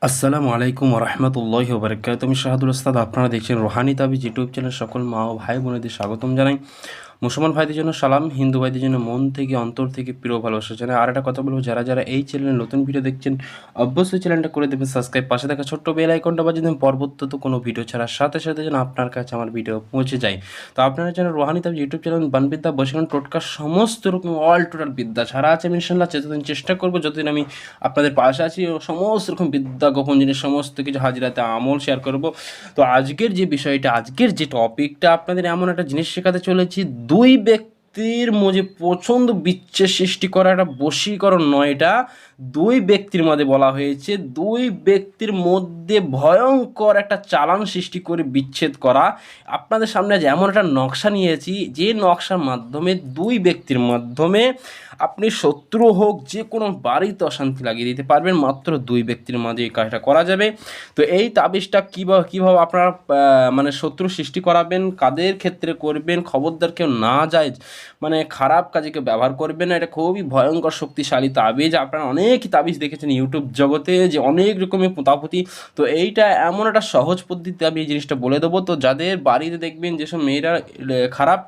আসসালামু আলাইকুম রহমতুল্লাহি ওবরাকাতুহু। আমি শাহাদুল ওস্তাদ। আপনারা দেখছেন রুহানি তাবিজ ইউটিউব চ্যানেল। সকল মা ও ভাই বোনেদের স্বাগতম জানাই। মুসলমান ভাইদের জন্য সালাম, হিন্দু ভাইদের জন্য মন থেকে অন্তর থেকে প্রিয় ভালোবাসা জানাই। আর একটা কথা বলবো, যারা যারা এই চ্যানেলে নতুন ভিডিও দেখছেন অবশ্যই চ্যানেলটা করে দেবেন সাবস্ক্রাইব, পাশে থাকা ছোট্ট বেল আইকনটা বাজিয়ে দেবেন পরবর্তীতে কোনো ভিডিও ছাড়ার সাথে সাথে যেন আপনার কাছে আমার ভিডিও পৌঁছে যায়। তো আপনারা যেন রুহানি তাবিজ ইউটিউব চ্যানেল বানবিদ্যা বসিরন টোটকা সমস্ত রকম অল টোটাল বিদ্যা ছাড়া আছে ইনশাল্লাহ। যতদিন চেষ্টা করবো, যতদিন আমি আপনাদের পাশে আছি, সমস্ত রকম বিদ্যা গোপন জিনিস সমস্ত কিছু হাজিরাতে আমল শেয়ার করব। তো আজকের যে বিষয়টা, আজকের যে টপিকটা, আপনাদের এমন একটা জিনিস শেখাতে চলেছি, দুই ব্যক্তির মধ্যে প্রচণ্ড বিচ্ছেদ সৃষ্টি করা একটা বশীকরণ নয়, এটা দুই ব্যক্তির মধ্যে বলা হয়েছে, দুই ব্যক্তির মধ্যে ভয়ঙ্কর একটা চালান সৃষ্টি করে বিচ্ছেদ করা। আপনাদের সামনে আজ এমন একটা নকশা নিয়েছি, যে নকশার মাধ্যমে দুই ব্যক্তির মাধ্যমে আপনি শত্রু হোক যে কোনো বাড়িতে অশান্তি লাগিয়ে দিতে পারবেন। মাত্র দুই ব্যক্তির মাঝে এই কাজটা করা যাবে। তো এই তাবিজটা কীভাবে আপনারা মানে শত্রু সৃষ্টি করাবেন, কাদের ক্ষেত্রে করবেন, খবরদার কেউ না যায় মানে খারাপ কাজে কেউ ব্যবহার করবেন না। এটা খুবই ভয়ঙ্কর শক্তিশালী তাবিজ। আপনারা অনেকই তাবিজ দেখেছেন ইউটিউব জগতে, যে অনেক রকমের পোতাপুতি। তো এইটা এমন একটা সহজ পদ্ধতিতে আমি এই জিনিসটা বলে দেবো। তো যাদের বাড়িতে দেখবেন যেসব মেয়েরা খারাপ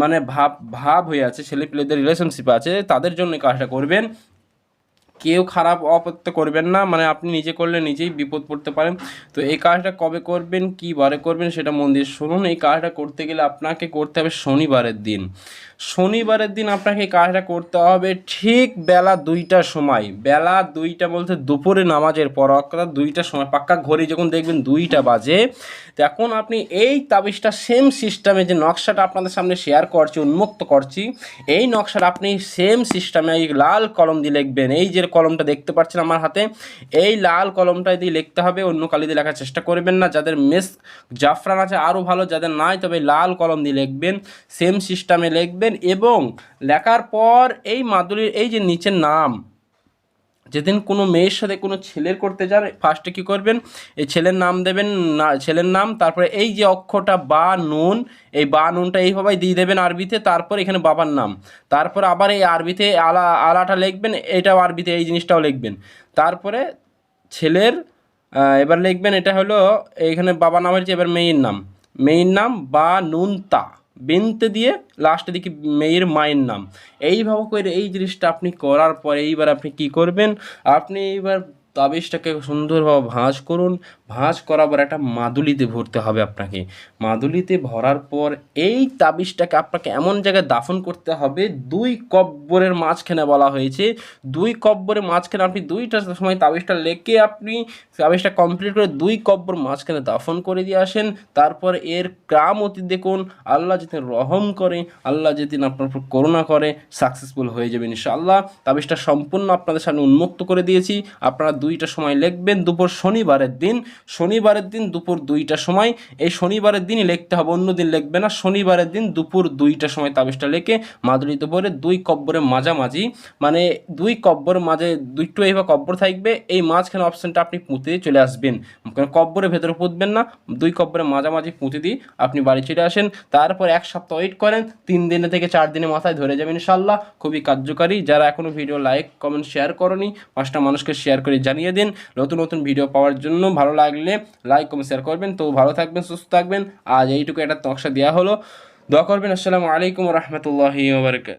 মানে ভাব হয়ে আছে, ছেলে পেলেদের রিলেশনশিপ আছে, তাদের জন্য এই কাজটা করবেন। কেউ খারাপ অপত্য করবেন না, মানে আপনি নিজে করলে নিজেই বিপদ পড়তে পারেন। তো এই কাজটা কবে করবেন, কী বারে করবেন সেটা মন দিয়ে শুনুন। এই কাজটা করতে গেলে আপনাকে করতে হবে শনিবারের দিন। শনিবারের দিন আপনাকে এই কাজটা করতে হবে ঠিক বেলা 2টার সময়। বেলা 2টা বলতে দুপুরে নামাজের পর, অর্থাৎ 2টার সময় পাক্কা ঘড়ি যখন দেখবেন 2টা বাজে, তখন আপনি এই তাবিজটা সেম সিস্টেমে যে নকশাটা আপনাদের সামনে শেয়ার করছি, উন্মুক্ত করছি, এই নকশাটা আপনি সেম সিস্টেমে এই লাল কলম দিয়ে লিখবেন। এই যে কলমটা দেখতে পাচ্ছেন আমার হাতে, এই লাল কলমটা দিয়ে লিখতে হবে, অন্য কালি দিয়ে লেখার চেষ্টা করবেন না। যাদের মেস জাফরান আছে আরও ভালো, যাদের নাই তবে লাল কলম দিয়ে লিখবেন, সেম সিস্টেমে লিখবেন। এবং লেখার পর এই মাদুলির এই যে নিচের নাম, যেদিন কোনো মেয়ের সাথে কোনো ছেলের করতে যান, ফার্স্টে কী করবেন, এই ছেলের নাম দেবেন, না ছেলের নাম, তারপরে এই যে অক্ষরটা বা নুন, এই বা নুনটা এইভাবে দিয়ে দেবেন আরবিতে, তারপর এখানে বাবার নাম, তারপর আবার এই আরবিতে আলাটা লিখবেন, এটাও আরবিতে এই জিনিসটাও লিখবেন। তারপরে ছেলের এবার লিখবেন, এটা হলো এইখানে বাবার নাম হচ্ছে, এবার মেয়ের নাম বা নুন তা বিনতে দিয়ে লাস্টে দিকে মেয়ের মায়ের নাম। এইভাবে করে এই জিনিসটা আপনি করার পরে এইবার আপনি কি করবেন, আপনি এইবার তাবিজটাকে সুন্দরভাবে ভাঁজ করুন। ভাঁজ করার পর একটা মাদুলিতে ভরতে হবে আপনাকে। মাদুলিতে ভরার পর এই তাবিজটাকে আপনাকে এমন জায়গায় দাফন করতে হবে, 2 কব্বরের মাঝখানে বলা হয়েছে। 2 কব্বরের মাঝখানে আপনি 2টার সময় তাবিজটা লেখে আপনি তাবিজটা কমপ্লিট করে 2 কব্বর মাঝখানে দাফন করে দিয়ে আসেন। তারপর এর কেরামতি দেখুন, আল্লাহ যেদিন রহম করে, আল্লাহ যেদিন আপনার উপর করুণা করে, সাকসেসফুল হয়ে যাবে ইনশাআল্লাহ। তাবিজটা সম্পূর্ণ আপনাদের সামনে উন্মুক্ত করে দিয়েছি। আপনারা 2টার সময় লিখবেন, দুপুর শনিবারের দিন দুপুর 2টার সময়। এই শনিবারের দিনই লিখতে হবে, অন্য দিন লিখবে না। শনিবারের দিন দুপুর 2টার সময় তাবিজটা লিখে মাদুলিতে পরে 2 কব্বরের মাঝামাঝি, মানে 2 কব্বরের মাঝে 2টো এইভাবে কব্বর থাকবে, এই মাঝখানে অপশানটা আপনি পুঁতে চলে আসবেন। কব্বরের ভেতরে পুঁতবেন না, 2 কব্বরের মাঝামাঝি পুঁতে দিয়ে আপনি বাড়ি চলে আসেন। তারপর 1 সপ্তাহ ওয়েট করেন, 3 দিনে থেকে 4 দিনের মাথায় ধরে যাবেন ইনশাআল্লাহ। খুবই কার্যকারী। যারা এখনও ভিডিও লাইক কমেন্ট শেয়ার করনি, 5টা মানুষকে শেয়ার করে জানিয়ে দিন। নতুন নতুন ভিডিও পাওয়ার জন্য ভালো লাগলে লাইক কমেন্ট শেয়ার করবেন। তো ভালো থাকবেন, সুস্থ থাকবেন। আজ এইটুকু একটা নকশা দেওয়া হলো, দোয়া করবেন। আসসালামু আলাইকুম রহমতুল্লাহি ওয়া বারাকাতুহু।